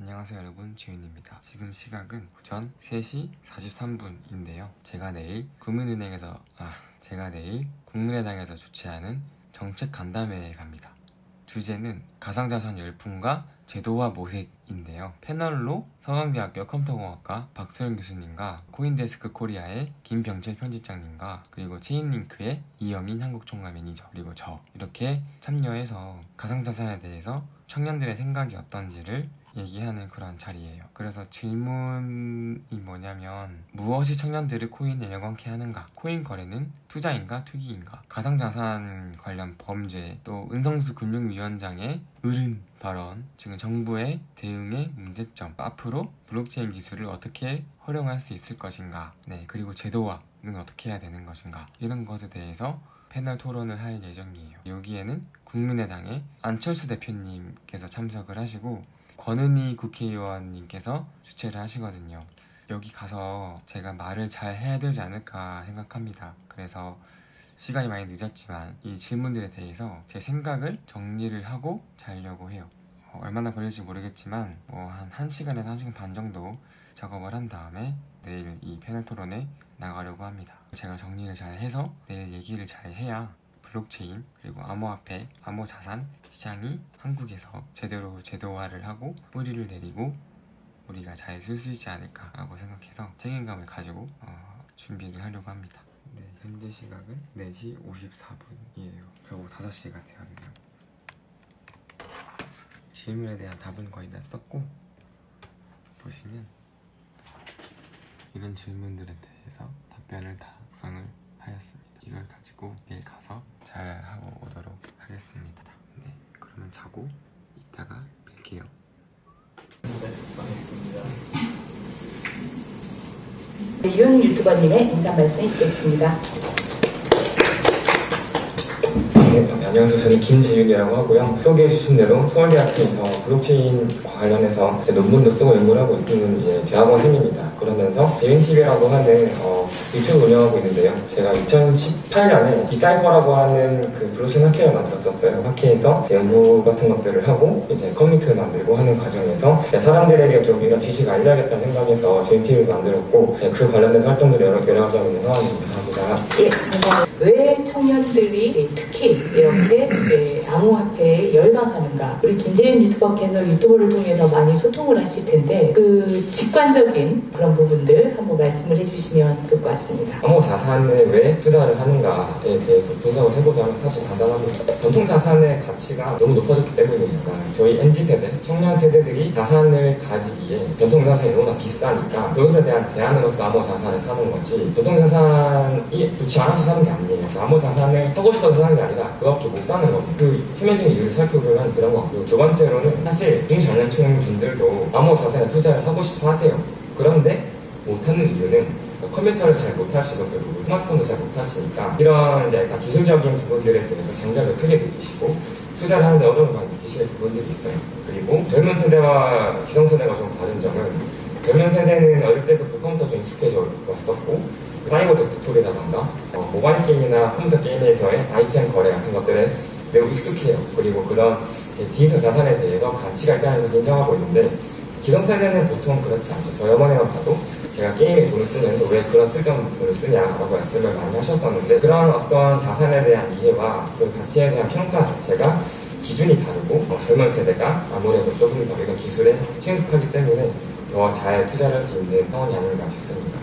안녕하세요 여러분, 지윤입니다. 지금 시각은 오전 3시 43분인데요 제가 내일 국민의당에서 주최하는 정책 간담회에 갑니다. 주제는 가상자산 열풍과 제도화 모색인데요. 패널로 서강대학교 컴퓨터공학과 박소영 교수님과 코인데스크 코리아의 김병철 편집장님과 그리고 체인링크의 이영인 한국총괄 매니저 그리고 저 이렇게 참여해서 가상자산에 대해서 청년들의 생각이 어떤지를 얘기하는 그런 자리예요. 그래서 질문이 뭐냐면 무엇이 청년들을 코인에 열광케 하는가? 코인 거래는 투자인가 투기인가? 가상자산 관련 범죄, 또 은성수 금융위원장의 어른 발언, 지금 정부의 대응의 문제점, 앞으로 블록체인 기술을 어떻게 활용할 수 있을 것인가? 그리고 제도화는 어떻게 해야 되는 것인가? 이런 것에 대해서 패널 토론을 할 예정이에요. 여기에는 국민의당의 안철수 대표님께서 참석을 하시고 권은희 국회의원님께서 주최를 하시거든요. 여기 가서 제가 말을 잘 해야 되지 않을까 생각합니다. 그래서 시간이 많이 늦었지만 이 질문들에 대해서 제 생각을 정리를 하고 자려고 해요. 얼마나 걸릴지 모르겠지만 한 1시간에서 1시간 반 정도 작업을 한 다음에 내일 이 패널 토론에 나가려고 합니다. 제가 정리를 잘 해서 내일 얘기를 잘 해야 블록체인 그리고 암호화폐, 암호자산 시장이 한국에서 제대로 제도화를 하고 뿌리를 내리고 우리가 잘 쓸 수 있지 않을까 라고 생각해서 책임감을 가지고 준비를 하려고 합니다. 현재 시각은 4시 54분이에요 결국 5시가 되었네요. 질문에 대한 답은 거의 다 썼고 보시면 이런 질문들에 대해서 답변을 다 작성을 하였습니다. 이걸 가지고 내일 가서 잘 하고 오도록 하겠습니다. 그러면 자고 이따가 뵐게요. 윤 유튜버님의 인사 말씀 있겠습니다. 안녕하세요. 저는 김지윤이라고 하고요. 소개해 주신 대로 서울대학교에서 블록체인 관련해서 논문도 쓰고 연구를 하고 있는 대학원생입니다. 그러면서 지윤TV라고 하는 유튜브 운영하고 있는데요. 제가 2018년에 디사이퍼라고 하는 그 블록체인 학회를 만들었었어요. 학회에서 연구 같은 것들을 하고 이제 커뮤니티를 만들고 하는 과정에서 사람들에게 좀 이런 지식을 알려야겠다는 생각에서 지윤TV를 만들었고 그 관련된 활동들을 여러 가지 하고 있는 상황입니다. 감사합니다. 예, 감사합니다. 왜 청년들이 특히 이렇게 암호화폐에 열광하는가? 우리 김재윤 유튜버께서 유튜브를 통해서 많이 소통을 하실 텐데 그 직관적인 그런 부분들 한번 말씀을 해주시면 좋을 것 같습니다. 암호자산에 왜 투자를 하는가에 대해서 분석을 해보자면 사실 간단합니다. 전통자산의 가치가 너무 높아졌기 때문입니다. 저희 MZ세대, 청년 세대들이 자산을 가지기에 전통자산이 너무나 비싸니까 그것에 대한 대안으로서 암호자산을 사는 거지 전통자산이 좋지 않아서 사는 게 아니에요. 암호자산을 사고 싶어서 사는 게 아니라 그거밖에 못 사는 겁니다. 그 표면적인 이유를 살펴보면 그런 것 같고요. 두 번째로는 사실 중장년층 분들도 암호자산에 투자를 하고 싶어 하세요. 그런데 못하는 이유는 컴퓨터를 잘 못하시고 그리고 스마트폰도 잘 못하시니까 이런 약간 기술적인 부분들에 대해서 장벽을 크게 느끼시고 투자를 하는데 어려움을 많이 느끼시는 부분들이 있어요. 그리고 젊은 세대와 기성세대가 좀 다른 점은 젊은 세대는 어릴 때부터 컴퓨터 좀 익숙해져 왔었고 사이버 덕투토리라던가 모바일 게임이나 컴퓨터 게임에서의 아이템 거래 같은 것들에 매우 익숙해요. 그리고 그런 디지털 자산에 대해서 가치가 있다는 것을 인정하고 있는데 기성세대는 보통 그렇지 않죠. 저희 어머니만 봐도 제가 게임에 돈을 쓰는데 왜 그런 쓸데없는 돈을 쓰냐라고 말씀을 많이 하셨었는데 그런 어떤 자산에 대한 이해와 그 가치에 대한 평가 자체가 기준이 다르고 젊은 세대가 아무래도 조금 더 이런 기술에 친숙하기 때문에 더 잘 투자를 할 수 있는 상황이 아닌가 싶습니다.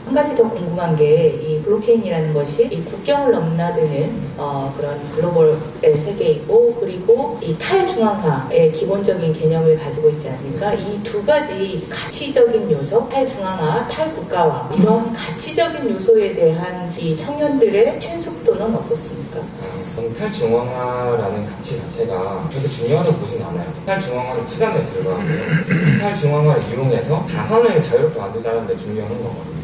한 가지 더 궁금한 게 이 블록체인이라는 것이 이 국경을 넘나드는 그런 글로벌 세계이고 그리고 이 탈중앙화의 기본적인 개념을 가지고 있지 않습니까? 이 두 가지 가치적인 요소, 탈중앙화, 탈국가화 이런 가치적인 요소에 대한 이 청년들의 친숙도는 어떻습니까? 저는 탈중앙화라는 가치 자체가 그렇게 중요하다고 보진 않아요. 탈중앙화는 수단에 들어가고요. 탈중앙화를 이용해서 자산을 자유롭게 만들자는 데 중요한 거거든요.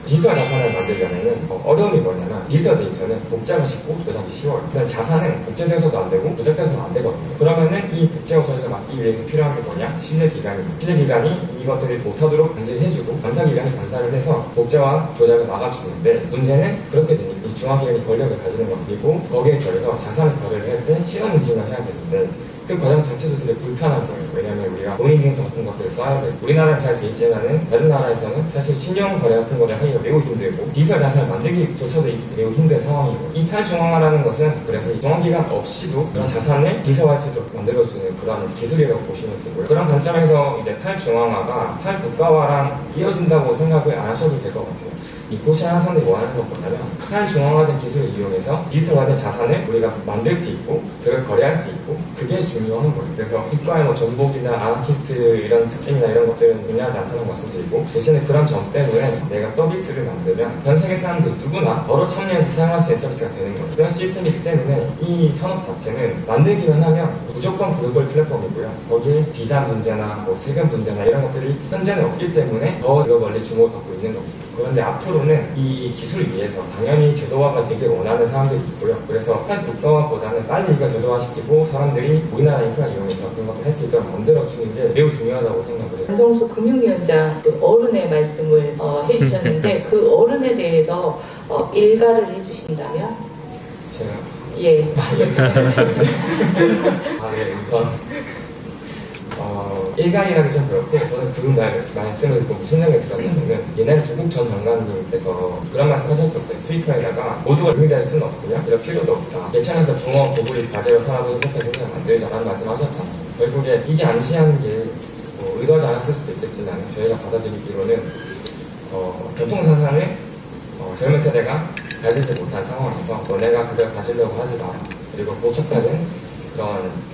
디지털 자산을 만들려면 어려움이 뭐냐면 디지털 데이터는 복제가 쉽고 조작이 쉬워요. 근데 자산은 복제돼서도 안 되고 조작돼서도 안 되거든요. 그러면은 이 복제와 조작을 막기 위해서 필요한 게 뭐냐? 신뢰기관입니다. 신뢰기관이 이것들을 못하도록 감지해주고 감사기관이 감사를 해서 복제와 조작을 막아주는데 문제는 그렇게 되니까 이 중앙기관이 권력을 가지는 거 그리고 거기에 따라서 자산을 거래를 할 때 시간 인증을 해야 되는데 그 과정 자체도 되게 불편한 거예요. 왜냐하면 우리가 공인인증서 같은 것들을 써야 되고 우리나라는 잘 돼 있지만은 다른 나라에서는 사실 신용 거래 같은 거를 하기가 매우 힘들고 디지털 자산을 만들기조차도 매우 힘든 상황이고 이 탈중앙화라는 것은 그래서 이 중앙기관 없이도 그런 자산을 기소할 수 있도록 만들어주는 그런 기술이라고 보시면 되고요. 그런 관점에서 이제 탈중앙화가 탈국가화랑 이어진다고 생각을 안 하셔도 될 것 같아요. 이 코시안 학생들이 원하는 건 뭐냐면 탈중앙화된 기술을 이용해서 디지털화된 자산을 우리가 만들 수 있고 그걸 거래할 수 있고 그게 중요한 거예요. 그래서 국가의 뭐 전복이나 아나키스트 이런 특징이나 이런 것들은 중요하지 않다는 말씀드리고 대신에 그런 점 때문에 내가 서비스를 만들면 전 세계 사람들 누구나 바로 참여해서 사용할 수 있는 서비스가 되는 거예요. 그런 시스템이기 때문에 이 산업 자체는 만들기만 하면 무조건 글로벌 플랫폼이고요. 거기에 비자 문제나 뭐 세금 문제나 이런 것들이 현재는 없기 때문에 더 글로벌리 주목을 받고 있는 겁니다. 그런데 앞으로는 이 기술을 위해서 당연히 제도화가 되길 원하는 사람들이 있고요. 그래서 탈국가화보다는 빨리 이걸 제도화시키고 사람들이 우리나라 인프라 이용해서 그런 것을 할 수 있도록 만들어주는 게 매우 중요하다고 생각을 해요. 안성수 금융위원장 그 어른의 말씀을 해주셨는데 그 어른에 대해서 일가를 해주신다면? 제가? 예. 네, 우선 일간이라기 좀 그렇고 저는 그 말씀을 듣고 무슨 생각이 들었냐면 옛날에 조국 전 장관님께서 그런 말씀 하셨었어요. 트위터에다가 모두가 유명자일 수는 없으며 이럴 필요도 없다. 괜찮아서 붕어 고구리 가대로 살아도 행복한 세상을 만들자라는 말씀 하셨잖아요. 결국에 이게 암시하는 게 의도하지 않았을 수도 있겠지만 저희가 받아들이기로는 교통사상을 젊은 세대가 가지지 못한 상황에서 너네가 그걸 가지려고 하지 마라. 그리고 고착화된 그런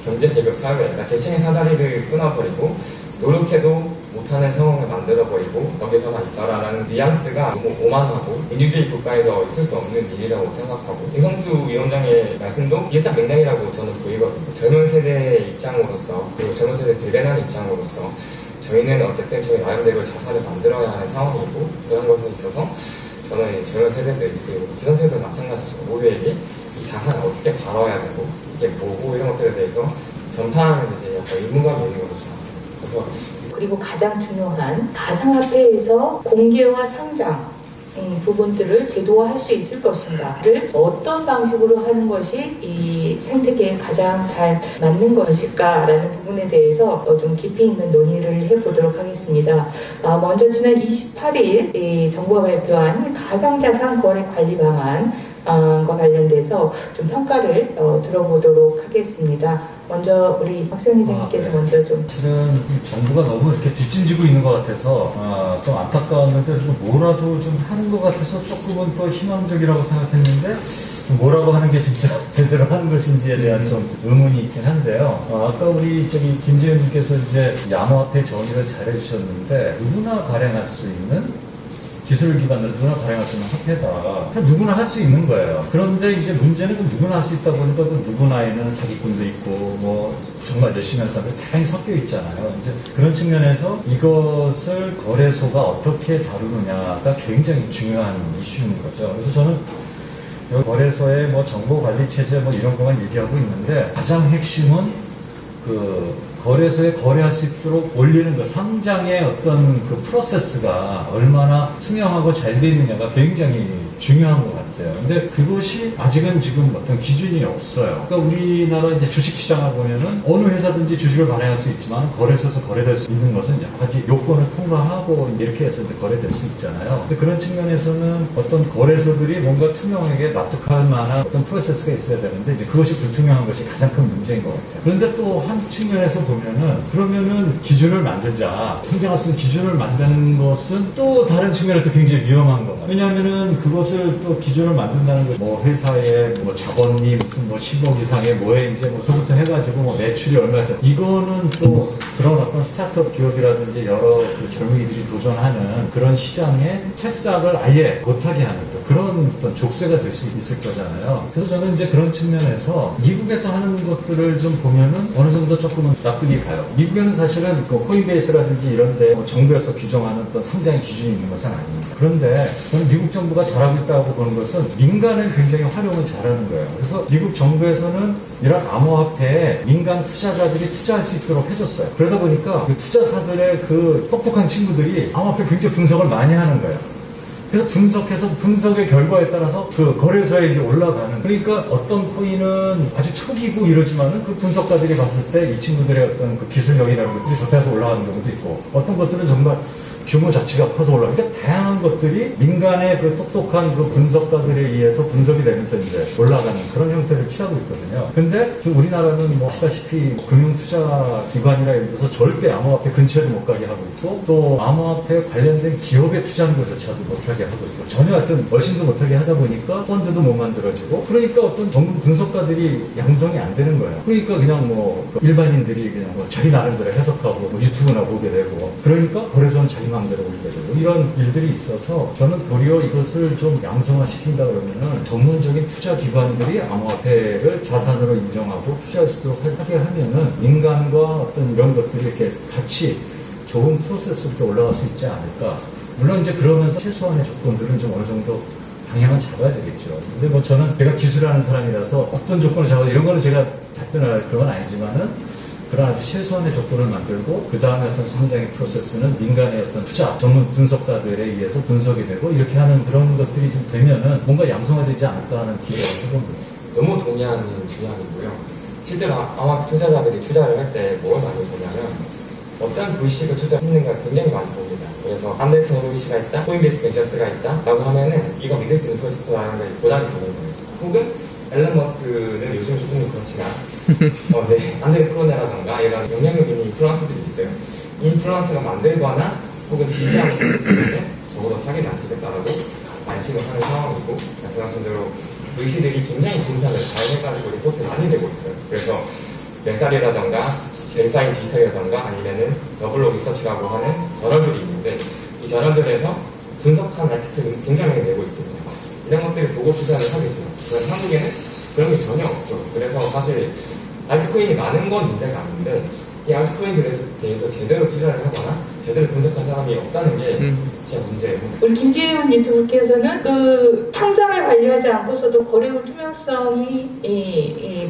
경제개혁 사회, 그러니까 계층의 사다리를 끊어버리고 노력해도 못하는 상황을 만들어버리고 거기서만 있어라라는 뉘앙스가 너무 오만하고 민주주의 국가에서 있을 수 없는 일이라고 생각하고 이성수 위원장의 말씀도 비슷한 맥락이라고 저는 보이거든요. 젊은 세대의 입장으로서 그리고 젊은 세대 대변하는 입장으로서 저희는 어쨌든 저희 나름대로 자산을 만들어야 하는 상황이고 그런 것에 있어서 저는 젊은 세대들 그리고 기성세대도 마찬가지죠. 모두에게 이 자산을 어떻게 다뤄야 되고 이게 뭐고 이런 것들에 대해서 전파하는 이제 약간 의무감이 있는 거죠. 그래서 그리고 가장 중요한 가상화폐에서 공개와 상장 부분들을 제도화할 수 있을 것인가를 어떤 방식으로 하는 것이 이 생태계에 가장 잘 맞는 것일까라는 부분에 대해서 좀 깊이 있는 논의를 해보도록 하겠습니다. 먼저 지난 28일 정부가 발표한 가상자산 거래 관리 방안과 관련돼서 좀 평가를 들어보도록 하겠습니다. 먼저 우리 박수영 회장님께서 네. 먼저 좀. 사실은 정부가 너무 이렇게 뒷짐지고 있는 것 같아서 좀 안타까웠는데 뭐라도 좀 하는 것 같아서 조금은 더 희망적이라고 생각했는데 뭐라고 하는 게 진짜 제대로 하는 것인지에 대한 좀 의문이 있긴 한데요. 아까 우리 김재현님께서 이제 암호화폐 정의를 잘해주셨는데 누구나 발행할 수 있는 기술 기반으로 누구나 발행할 수 있는 화폐다. 누구나 할 수 있는 거예요. 그런데 이제 문제는 누구나 할 수 있다 보니까 누구나에는 사기꾼도 있고 뭐 정말 열심히 하는 사람들 다양히 섞여 있잖아요. 이제 그런 측면에서 이것을 거래소가 어떻게 다루느냐가 굉장히 중요한 이슈인 거죠. 그래서 저는 거래소의 뭐 정보 관리 체제 뭐 이런 것만 얘기하고 있는데 가장 핵심은 거래소에 거래할 수 있도록 올리는 상장의 어떤 그 프로세스가 얼마나 투명하고 잘 돼 있느냐가 굉장히 중요한 것 같아요. 근데 그것이 아직은 지금 어떤 기준이 없어요. 그러니까 우리나라 이제 주식시장을 보면은 어느 회사든지 주식을 발행할 수 있지만 거래소에서 거래될 수 있는 것은 여러 가지 요건을 통과하고 이렇게 해서 이제 거래될 수 있잖아요. 근데 그런 측면에서는 어떤 거래소들이 뭔가 투명하게 납득할 만한 어떤 프로세스가 있어야 되는데 이제 그것이 불투명한 것이 가장 큰 문제인 것 같아요. 그런데 또 한 측면에서 그러면은 기준을 만들자. 성장할 수 있는 기준을 만드는 것은 또 다른 측면에서 또 굉장히 위험한 것 같아요. 왜냐하면은 그것을 또 기준을 만든다는 것, 뭐 회사의 뭐 자본이 무슨 뭐 10억 이상의 뭐에 이제 뭐서부터 해가지고 뭐 매출이 얼마에서 이거는 또 그런 어떤 스타트업 기업이라든지 여러 그 젊은이들이 도전하는 그런 시장의 새싹을 아예 못하게 하는 또 그런 어떤 족쇄가 될 수 있을 거잖아요. 그래서 저는 이제 그런 측면에서 미국에서 하는 것들을 좀 보면은 어느 정도 조금은 납득이 가요. 미국에는 사실은 그 코인베이스라든지 이런데 뭐 정부에서 규정하는 어떤 상장의 기준이 있는 것은 아닙니다. 그런데 저는 미국 정부가 잘하고 있다고 보는 것은 민간을 굉장히 활용을 잘하는 거예요. 그래서 미국 정부에서는 이런 암호화폐에 민간 투자자들이 투자할 수 있도록 해줬어요. 그러다 보니까 그 투자사들의 그 똑똑한 친구들이 암호화폐 굉장히 분석을 많이 하는 거예요. 그래서 분석해서 분석의 결과에 따라서 그 거래소에 이제 올라가는, 그러니까 어떤 코인은 아주 초기고 이러지만은 그 분석가들이 봤을 때 이 친구들의 어떤 그 기술력이라는 것들이 좋다해서 올라가는 경우도 있고, 어떤 것들은 정말 규모 자체가 커서 올라가니까, 그러니까 다양한 것들이 민간의 그 똑똑한 그 분석가들에 의해서 분석이 되면서 이제 올라가는 그런 형태를 취하고 있거든요. 근데 우리나라는 뭐 아시다시피 금융투자기관이라 해서 절대 암호화폐 근처에도 못 가게 하고 있고, 또 암호화폐 관련된 기업에 투자하는 것조차도 못하게 하고 있고, 전혀 하여튼 얼씬도 못하게 하다 보니까 펀드도 못 만들어지고, 그러니까 어떤 전문 분석가들이 양성이 안 되는 거예요. 그러니까 그냥 뭐 일반인들이 그냥 뭐 자기 나름대로 해석하고 뭐 유튜브나 보게 되고, 그러니까 거래소는 자기 마음대로 올리게 되고, 이런 일들이 있어서 저는 도리어 이것을 좀 양성화시킨다 그러면은 전문적인 투자기관들이 암호화폐를 자산으로 인정하고 투자할 수 있도록 하게 하면은 민간과 어떤 이런 것들이 이렇게 같이 좋은 프로세스로 올라갈 수 있지 않을까. 물론 이제 그러면서 최소한의 조건들은 좀 어느 정도 방향을 잡아야 되겠죠. 근데 뭐 저는 제가 기술하는 사람이라서 어떤 조건을 잡아야 이런 거는 제가 답변할 그건 아니지만은, 그런 아주 최소한의 조건을 만들고 그 다음에 어떤 성장의 프로세스는 민간의 어떤 투자 전문 분석가들에 의해서 분석이 되고, 이렇게 하는 그런 것들이 좀 되면은 뭔가 양성화되지 않을까 하는 기대를 해봅니다. 너무 동의하는 주장이고요. 실제로 아마 투자자들이 투자를 할 때 뭘 많이 보냐면 어떤 VC가 투자했는가 굉장히 많이 봅니다. 그래서 안데르슨 VC가 있다, 코인베이스 벤처스가 있다 라고 하면은 이거 믿을 수 있는 프로젝트라는 걸 보장이 되는 거예요. 혹은 앨런 머스크는 요즘 조금 그렇지만 네, 안드레 크로네라던가 이런 영향력 있는 인플루언서들이 있어요. 인플루언서가 만들거나 혹은 지지하는 분들은 적어도 사기를 안 치겠다라고 안심을 하는 상황이고, 말씀하신 대로 VC들이 굉장히 분산을 잘 해가지고 리포트 많이 내고 있어요. 그래서 넷살이라던가 벨파인 디지털이라던가 아니면은 더블로 리서치라고 하는 저널들이 있는데, 이 저널들에서 분석한 아티클을 굉장히 많이 내고 있습니다. 이런 것들을 보고 투자를 하게 돼요. 그래서 한국에는 그런 게 전혀 없죠. 그래서 사실 알트코인이 많은 건 문제가 아닌데, 이 알트코인에 대해서 제대로 투자를 하거나 제대로 분석한 사람이 없다는 게 진짜 문제예요. 우리 김지훈 유튜브께서는 그 통장을 관리하지 않고서도 거래후 투명성이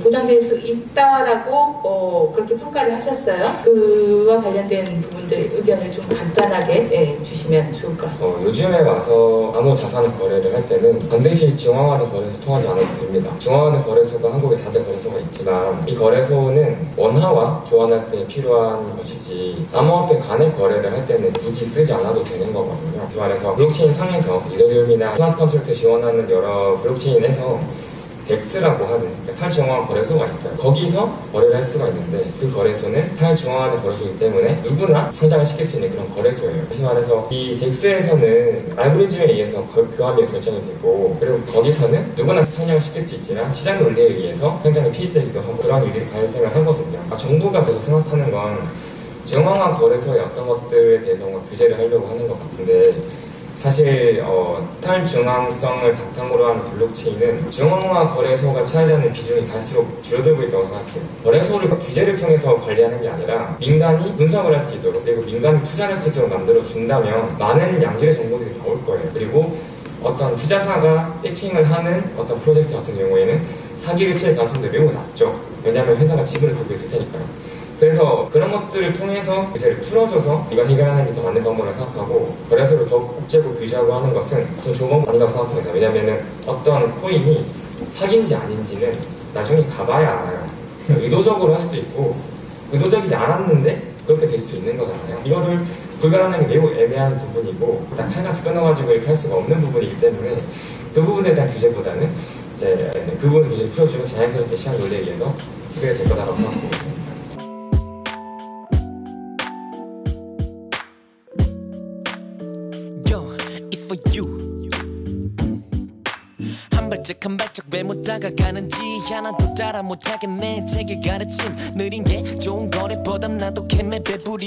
보장될 수 있다라고 그렇게 평가를 하셨어요. 그와 관련된 부분들 의견을 좀 간단하게 주시면 좋을 것 같습니다. 요즘에 와서 암호 자산을 거래를 할 때는 반드시 중앙화된 거래소 통하지 않아도 됩니다. 중앙화된 거래소가 한국에 4대 거래소가 있지만, 이 거래소는 원화와 교환할 때 필요한 것이지 암호화폐 간의 거래를 할 때는 굳이 쓰지 않아도 되는 거거든요. 그 말해서 블록체인 상에서 이더리움이나 스마트 컨트랙트 지원하는 여러 블록체인에서 덱스라고 하는 탈중앙화 거래소가 있어요. 거기서 거래를 할 수가 있는데, 그 거래소는 탈중앙화된 거래소이기 때문에 누구나 상장을 시킬 수 있는 그런 거래소예요. 다시 말해서 이 덱스에서는 알고리즘에 의해서 교합이 결정이 되고, 그리고 거기서는 누구나 상장을 시킬 수 있지만 시장 논리에 의해서 상장이 폐지되기도 하고 그런 일이 발생을 하거든요. 정부가 계속 생각하는 건 중앙화 거래소의 어떤 것들에 대해서 뭔가 규제를 하려고 하는 것 같은데, 사실 탈중앙성을 바탕으로 하는 블록체인은 중앙화 거래소가 차지하는 비중이 갈수록 줄어들고 있다고 생각해요. 거래소를 규제를 통해서 관리하는 게 아니라 민간이 분석을 할 수 있도록, 그리고 민간이 투자를 할 수 있도록 만들어준다면 많은 양질의 정보들이 나올 거예요. 그리고 어떤 투자사가 해킹을 하는 어떤 프로젝트 같은 경우에는 사기를 칠 가능성도 매우 낮죠. 왜냐하면 회사가 지분을 갖고 있을 테니까요. 그래서 그런 것들을 통해서 규제를 풀어줘서 이걸 해결하는 게 더 맞는 방법이라고 생각하고, 거래소를 더 국제고 규제하고 하는 것은 좀 좋은 방법이 아니라고 생각합니다. 왜냐하면 어떤 코인이 사기인지 아닌지는 나중에 가봐야 알아요. 의도적으로 할 수도 있고 의도적이지 않았는데 그렇게 될 수도 있는 거잖아요. 이거를 구별하는 게 매우 애매한 부분이고, 딱 칼같이 끊어가지고 이렇게 할 수가 없는 부분이기 때문에 그 부분에 대한 규제보다는 이제 그 부분을 규제 풀어주면 자연스럽게 시장 논리에 의해서 해결이 될 거다라고 생각합니다. 한 발짝 왜 못 다가가는지 하나도 따라 못하겠네. 제게 가르침 느린 게 좋은 거래 보담 나도 캠에 배부리